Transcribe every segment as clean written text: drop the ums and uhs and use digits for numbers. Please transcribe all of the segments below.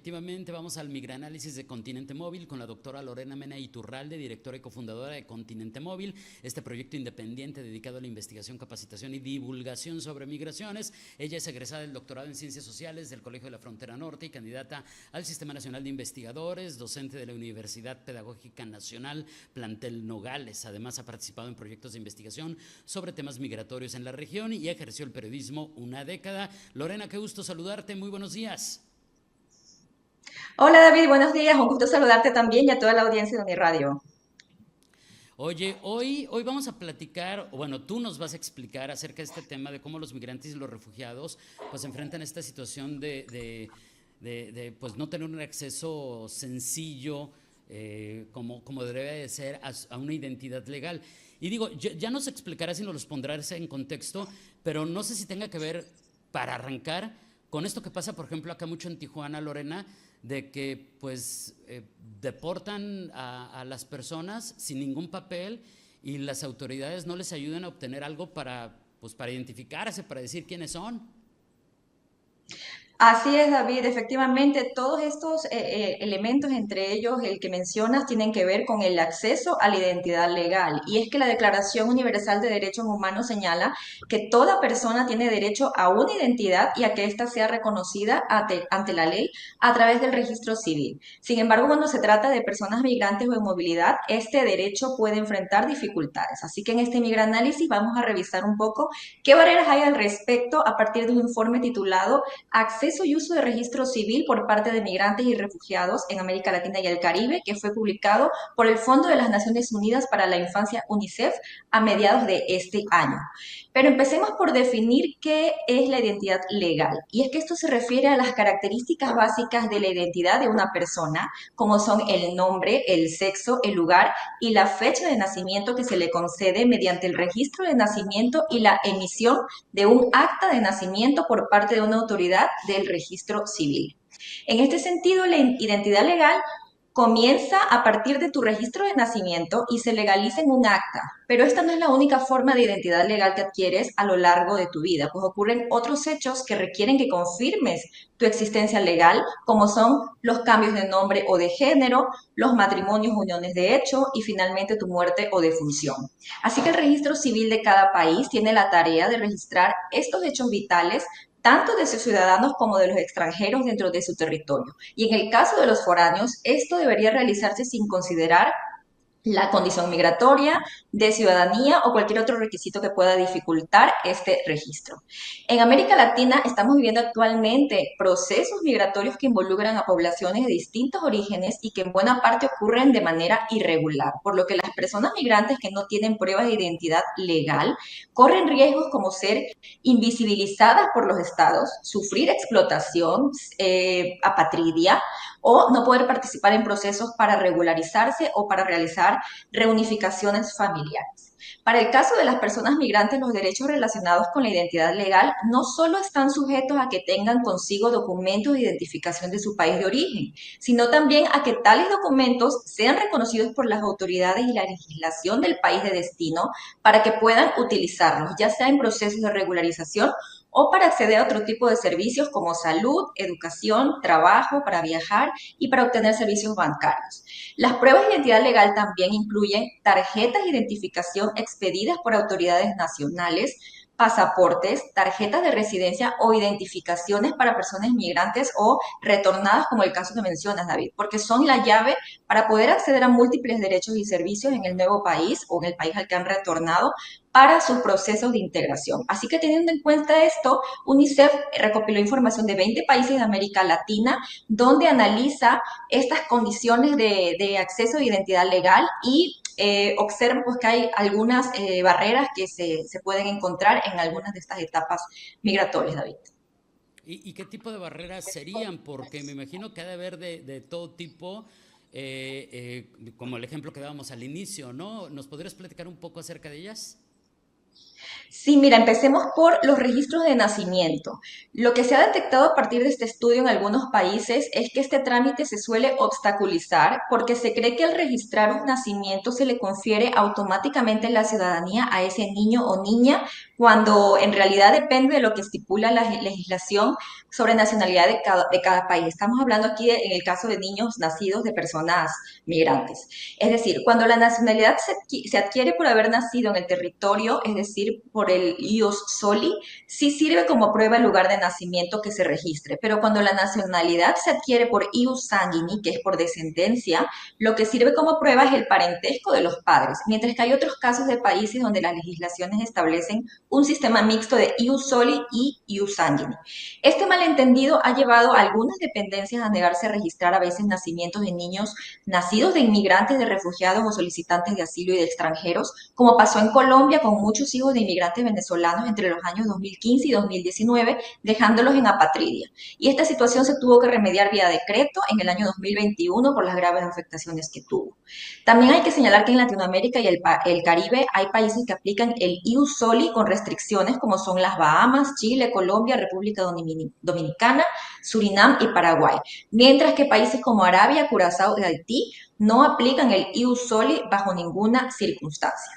efectivamente, vamos al migranálisis de Continente Móvil con la doctora Lorena Mena Iturralde, directora y cofundadora de Continente Móvil, este proyecto independiente dedicado a la investigación, capacitación y divulgación sobre migraciones. Ella es egresada del doctorado en Ciencias Sociales del Colegio de la Frontera Norte y candidata al Sistema Nacional de Investigadores, docente de la Universidad Pedagógica Nacional Plantel Nogales. Además, ha participado en proyectos de investigación sobre temas migratorios en la región y ejerció el periodismo una década. Lorena, qué gusto saludarte, muy buenos días. Hola David, buenos días. Un gusto saludarte también y a toda la audiencia de mi radio. Oye, hoy vamos a platicar, o bueno, tú nos vas a explicar acerca de este tema de cómo los migrantes y los refugiados pues enfrentan esta situación pues no tener un acceso sencillo como debe de ser a una identidad legal. Y digo, ya nos explicarás y nos los pondrás en contexto, pero no sé si tenga que ver, para arrancar, con esto que pasa, por ejemplo, acá mucho en Tijuana, Lorena, de que pues deportan a las personas sin ningún papel y las autoridades no les ayudan a obtener algo para identificarse, para decir quiénes son. Así es, David. Efectivamente, todos estos elementos, entre ellos el que mencionas, tienen que ver con el acceso a la identidad legal. Y es que la Declaración Universal de Derechos Humanos señala que toda persona tiene derecho a una identidad y a que ésta sea reconocida ante la ley a través del registro civil. Sin embargo, cuando se trata de personas migrantes o en movilidad, este derecho puede enfrentar dificultades. Así que en este migranálisis vamos a revisar un poco qué barreras hay al respecto a partir de un informe titulado Acceso y uso de registro civil por parte de migrantes y refugiados en América Latina y el Caribe, que fue publicado por el Fondo de las Naciones Unidas para la Infancia, UNICEF, a mediados de este año. Pero empecemos por definir qué es la identidad legal. Y es que esto se refiere a las características básicas de la identidad de una persona, como son el nombre, el sexo, el lugar y la fecha de nacimiento que se le concede mediante el registro de nacimiento y la emisión de un acta de nacimiento por parte de una autoridad del registro civil. En este sentido, la identidad legal comienza a partir de tu registro de nacimiento y se legaliza en un acta, pero esta no es la única forma de identidad legal que adquieres a lo largo de tu vida, pues ocurren otros hechos que requieren que confirmes tu existencia legal, como son los cambios de nombre o de género, los matrimonios, uniones de hecho y finalmente tu muerte o defunción. Así que el registro civil de cada país tiene la tarea de registrar estos hechos vitales tanto de sus ciudadanos como de los extranjeros dentro de su territorio. Y en el caso de los foráneos, esto debería realizarse sin considerar la condición migratoria, de ciudadanía o cualquier otro requisito que pueda dificultar este registro. En América Latina estamos viviendo actualmente procesos migratorios que involucran a poblaciones de distintos orígenes y que en buena parte ocurren de manera irregular, por lo que las personas migrantes que no tienen pruebas de identidad legal corren riesgos como ser invisibilizadas por los estados, sufrir explotación, apatridia o no poder participar en procesos para regularizarse o para realizar reunificaciones familiares. Para el caso de las personas migrantes, los derechos relacionados con la identidad legal no solo están sujetos a que tengan consigo documentos de identificación de su país de origen, sino también a que tales documentos sean reconocidos por las autoridades y la legislación del país de destino para que puedan utilizarlos, ya sea en procesos de regularización o para acceder a otro tipo de servicios como salud, educación, trabajo, para viajar y para obtener servicios bancarios. Las pruebas de identidad legal también incluyen tarjetas de identificación expedidas por autoridades nacionales, pasaportes, tarjetas de residencia o identificaciones para personas migrantes o retornadas, como el caso que mencionas, David, porque son la llave para poder acceder a múltiples derechos y servicios en el nuevo país o en el país al que han retornado para sus procesos de integración. Así que teniendo en cuenta esto, UNICEF recopiló información de 20 países de América Latina donde analiza estas condiciones de acceso a identidad legal y observa pues, que hay algunas barreras que se pueden encontrar en algunas de estas etapas migratorias, David. ¿Y qué tipo de barreras serían? Porque me imagino que ha de haber de todo tipo, como el ejemplo que dábamos al inicio, ¿no? ¿Nos podrías platicar un poco acerca de ellas? Sí, mira, empecemos por los registros de nacimiento. Lo que se ha detectado a partir de este estudio en algunos países es que este trámite se suele obstaculizar porque se cree que al registrar un nacimiento se le confiere automáticamente la ciudadanía a ese niño o niña cuando en realidad depende de lo que estipula la legislación sobre nacionalidad de cada país. Estamos hablando aquí en el caso de niños nacidos de personas migrantes. Es decir, cuando la nacionalidad se adquiere por haber nacido en el territorio, es decir, por el ius soli, sí sirve como prueba el lugar de nacimiento que se registre, pero cuando la nacionalidad se adquiere por ius sanguini, que es por descendencia, lo que sirve como prueba es el parentesco de los padres, mientras que hay otros casos de países donde las legislaciones establecen un sistema mixto de ius soli y ius sanguini. Este malentendido ha llevado a algunas dependencias a negarse a registrar a veces nacimientos de niños nacidos de inmigrantes, de refugiados o solicitantes de asilo y de extranjeros, como pasó en Colombia con muchos hijos de inmigrantes venezolanos entre los años 2015 y 2019, dejándolos en apatridia. Y esta situación se tuvo que remediar vía decreto en el año 2021 por las graves afectaciones que tuvo. También hay que señalar que en Latinoamérica y el Caribe hay países que aplican el ius soli con restricciones como son las Bahamas, Chile, Colombia, República Dominicana, Surinam y Paraguay, mientras que países como Arabia, Curazao y Haití no aplican el ius soli bajo ninguna circunstancia.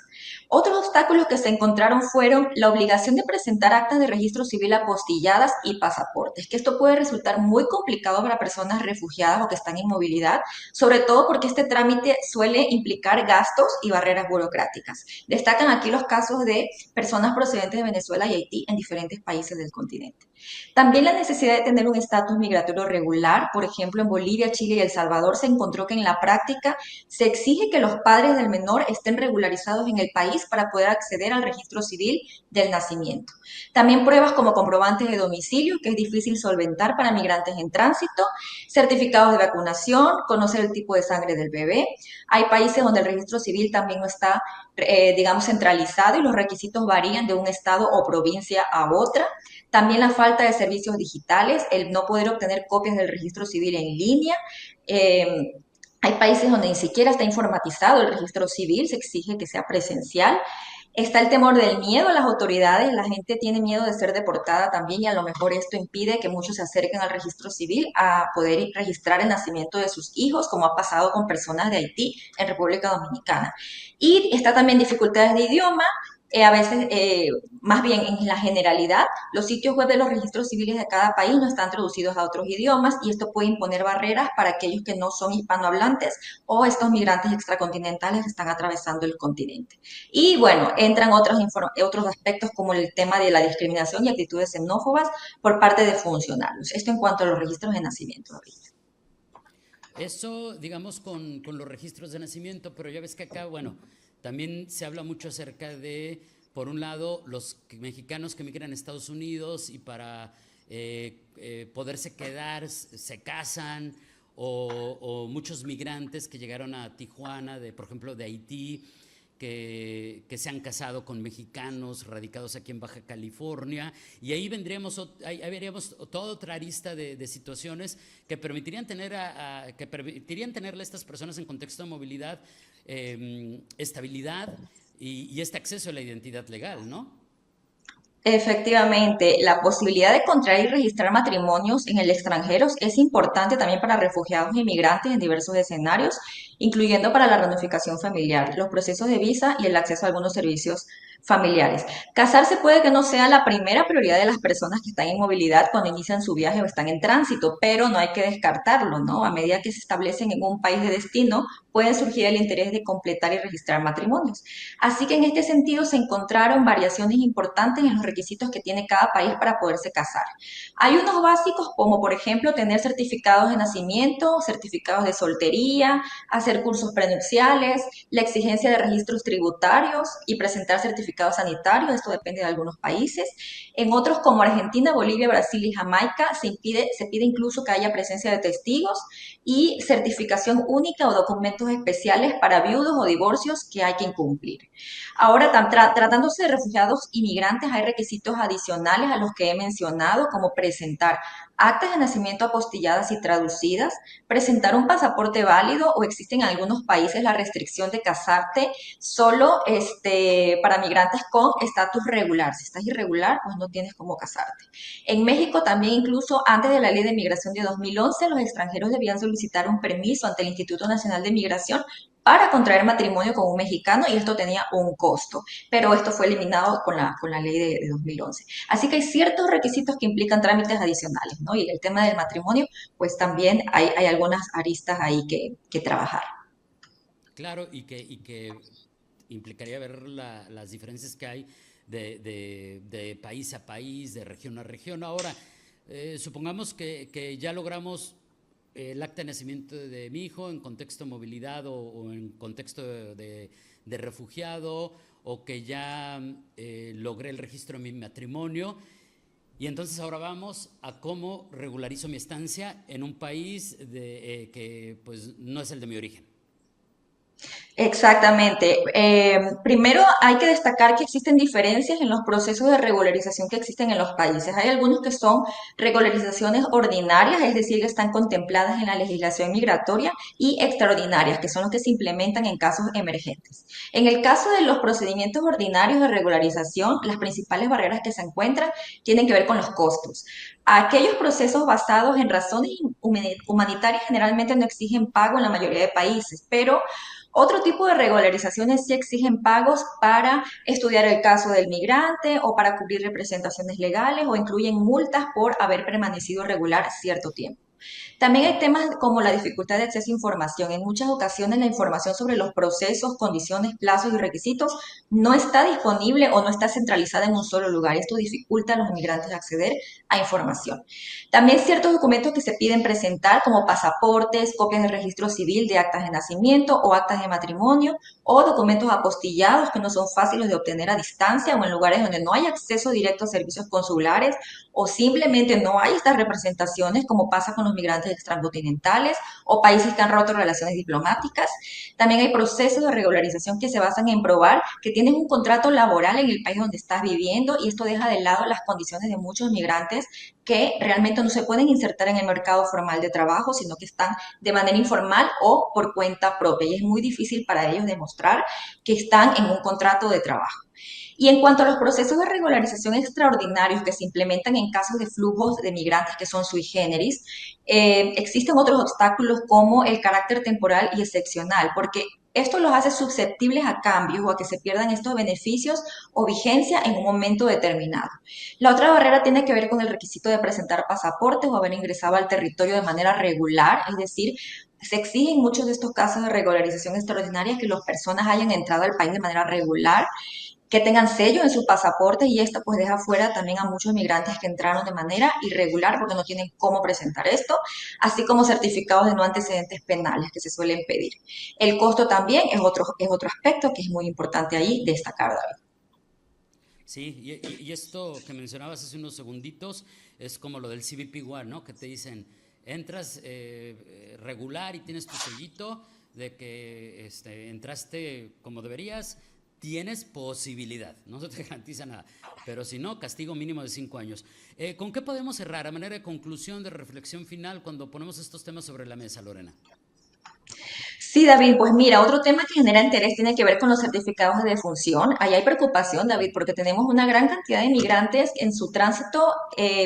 Otros obstáculos que se encontraron fueron la obligación de presentar actas de registro civil apostilladas y pasaportes, que esto puede resultar muy complicado para personas refugiadas o que están en movilidad, sobre todo porque este trámite suele implicar gastos y barreras burocráticas. Destacan aquí los casos de personas procedentes de Venezuela y Haití en diferentes países del continente. También la necesidad de tener un estatus migratorio regular, por ejemplo, en Bolivia, Chile y El Salvador se encontró que en la práctica se exige que los padres del menor estén regularizados en el país para poder acceder al registro civil del nacimiento. También pruebas como comprobantes de domicilio, que es difícil solventar para migrantes en tránsito, certificados de vacunación, conocer el tipo de sangre del bebé. Hay países donde el registro civil también no está, digamos, centralizado y los requisitos varían de un estado o provincia a otra. También la falta de servicios digitales, el no poder obtener copias del registro civil en línea. Eh, Hay países donde ni siquiera está informatizado el registro civil, se exige que sea presencial. Está el temor del miedo a las autoridades, la gente tiene miedo de ser deportada también y a lo mejor esto impide que muchos se acerquen al registro civil a poder registrar el nacimiento de sus hijos, como ha pasado con personas de Haití en República Dominicana. Y está también dificultades de idioma, a veces, más bien en la generalidad, los sitios web de los registros civiles de cada país no están traducidos a otros idiomas y esto puede imponer barreras para aquellos que no son hispanohablantes o estos migrantes extracontinentales que están atravesando el continente. Y bueno, entran otros aspectos como el tema de la discriminación y actitudes xenófobas por parte de funcionarios. Esto en cuanto a los registros de nacimiento, David. Eso, digamos, con los registros de nacimiento, pero ya ves que acá, bueno, también se habla mucho acerca de, por un lado, los mexicanos que migran a Estados Unidos y para poderse quedar se casan, o muchos migrantes que llegaron a Tijuana, por ejemplo, de Haití, que se han casado con mexicanos radicados aquí en Baja California, y ahí ahí veríamos toda otra arista de situaciones que permitirían tenerle a estas personas en contexto de movilidad, estabilidad y este acceso a la identidad legal, ¿no? Efectivamente, la posibilidad de contraer y registrar matrimonios en el extranjero es importante también para refugiados e inmigrantes en diversos escenarios, incluyendo para la reunificación familiar, los procesos de visa y el acceso a algunos servicios familiares. Casarse puede que no sea la primera prioridad de las personas que están en movilidad cuando inician su viaje o están en tránsito, pero no hay que descartarlo, ¿no? A medida que se establecen en un país de destino, puede surgir el interés de completar y registrar matrimonios. Así que en este sentido se encontraron variaciones importantes en los requisitos que tiene cada país para poderse casar. Hay unos básicos como por ejemplo tener certificados de nacimiento, certificados de soltería, hacer cursos prenupciales, la exigencia de registros tributarios y presentar certificados sanitarios, esto depende de algunos países. En otros como Argentina, Bolivia, Brasil y Jamaica se pide incluso que haya presencia de testigos y certificación única o documentos especiales para viudos o divorcios que hay que cumplir. Ahora, tratándose de refugiados inmigrantes, hay requisitos adicionales a los que he mencionado, como presentar actas de nacimiento apostilladas y traducidas, presentar un pasaporte válido o existe en algunos países la restricción de casarte solo para migrantes con estatus regular. Si estás irregular, pues no tienes cómo casarte. En México también, incluso antes de la Ley de Migración de 2011, los extranjeros debían solicitar un permiso ante el Instituto Nacional de Migración para contraer matrimonio con un mexicano y esto tenía un costo, pero esto fue eliminado con la ley de 2011. Así que hay ciertos requisitos que implican trámites adicionales, ¿no? Y el tema del matrimonio, pues también hay algunas aristas ahí que trabajar. Claro, y que implicaría ver las diferencias que hay de país a país, de región a región. Ahora, supongamos que ya logramos el acta de nacimiento de mi hijo en contexto de movilidad o en contexto de refugiado, o que ya logré el registro de mi matrimonio. Y entonces ahora vamos a cómo regularizo mi estancia en un país que pues no es el de mi origen. Exactamente. Primero hay que destacar que existen diferencias en los procesos de regularización que existen en los países. Hay algunos que son regularizaciones ordinarias, es decir, que están contempladas en la legislación migratoria, y extraordinarias, que son los que se implementan en casos emergentes. En el caso de los procedimientos ordinarios de regularización, las principales barreras que se encuentran tienen que ver con los costos. Aquellos procesos basados en razones humanitarias generalmente no exigen pago en la mayoría de países, pero otro tipo de regularizaciones sí exigen pagos para estudiar el caso del migrante o para cubrir representaciones legales o incluyen multas por haber permanecido regular cierto tiempo. También hay temas como la dificultad de acceso a información. En muchas ocasiones la información sobre los procesos, condiciones, plazos y requisitos no está disponible o no está centralizada en un solo lugar. Esto dificulta a los migrantes acceder a información. También ciertos documentos que se piden presentar como pasaportes, copias de registro civil, de actas de nacimiento o actas de matrimonio, o documentos apostillados que no son fáciles de obtener a distancia o en lugares donde no hay acceso directo a servicios consulares o simplemente no hay estas representaciones, como pasa con los migrantes transcontinentales o países que han roto relaciones diplomáticas. También hay procesos de regularización que se basan en probar que tienes un contrato laboral en el país donde estás viviendo, y esto deja de lado las condiciones de muchos migrantes que realmente no se pueden insertar en el mercado formal de trabajo, sino que están de manera informal o por cuenta propia. Y es muy difícil para ellos demostrar que están en un contrato de trabajo. Y en cuanto a los procesos de regularización extraordinarios que se implementan en casos de flujos de migrantes que son sui generis, existen otros obstáculos como el carácter temporal y excepcional, porque esto los hace susceptibles a cambios o a que se pierdan estos beneficios o vigencia en un momento determinado. La otra barrera tiene que ver con el requisito de presentar pasaportes o haber ingresado al territorio de manera regular, es decir, se exige en muchos de estos casos de regularización extraordinaria que las personas hayan entrado al país de manera regular, que tengan sello en sus pasaportes, y esto pues deja fuera también a muchos migrantes que entraron de manera irregular porque no tienen cómo presentar esto, así como certificados de no antecedentes penales que se suelen pedir. El costo también es otro aspecto que es muy importante ahí destacar, David. Sí, y esto que mencionabas hace unos segunditos es como lo del CBP One, ¿no? Que te dicen, entras regular y tienes tu sellito de que entraste como deberías, tienes posibilidad, no se te garantiza nada, pero si no, castigo mínimo de 5 años. ¿Con qué podemos cerrar a manera de conclusión, de reflexión final, cuando ponemos estos temas sobre la mesa, Lorena? Sí, David, pues mira, otro tema que genera interés tiene que ver con los certificados de defunción. Ahí hay preocupación, David, porque tenemos una gran cantidad de migrantes en su tránsito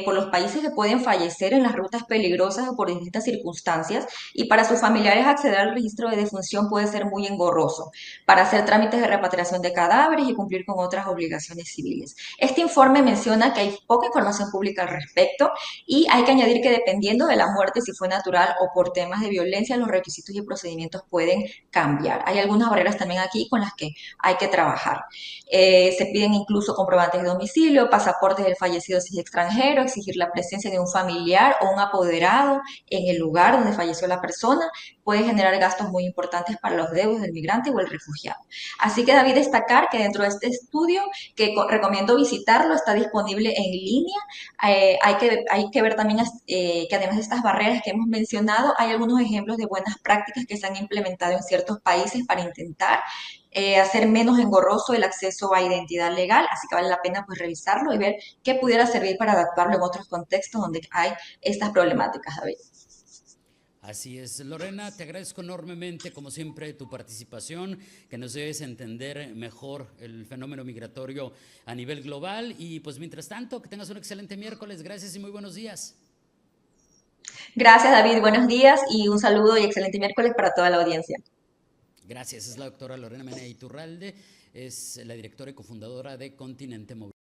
por los países que pueden fallecer en las rutas peligrosas o por distintas circunstancias, y para sus familiares acceder al registro de defunción puede ser muy engorroso para hacer trámites de repatriación de cadáveres y cumplir con otras obligaciones civiles. Este informe menciona que hay poca información pública al respecto, y hay que añadir que dependiendo de la muerte, si fue natural o por temas de violencia, los requisitos y procedimientos pueden cambiar. Hay algunas barreras también aquí con las que hay que trabajar. Se piden incluso comprobantes de domicilio, pasaportes del fallecido si es extranjero, exigir la presencia de un familiar o un apoderado en el lugar donde falleció la persona, puede generar gastos muy importantes para los deudos del migrante o el refugiado. Así que, David, destacar que dentro de este estudio, que recomiendo visitarlo, está disponible en línea. Hay que ver también que además de estas barreras que hemos mencionado, hay algunos ejemplos de buenas prácticas que se han implementado en ciertos países para intentar hacer menos engorroso el acceso a identidad legal, así que vale la pena pues revisarlo y ver qué pudiera servir para adaptarlo en otros contextos donde hay estas problemáticas, David. Así es, Lorena, te agradezco enormemente, como siempre, tu participación, que nos debes entender mejor el fenómeno migratorio a nivel global. Y pues mientras tanto, que tengas un excelente miércoles. Gracias y muy buenos días. Gracias, David, buenos días y un saludo y excelente miércoles para toda la audiencia. Gracias, es la doctora Lorena Mena Iturralde, es la directora y cofundadora de Continente Movilidad.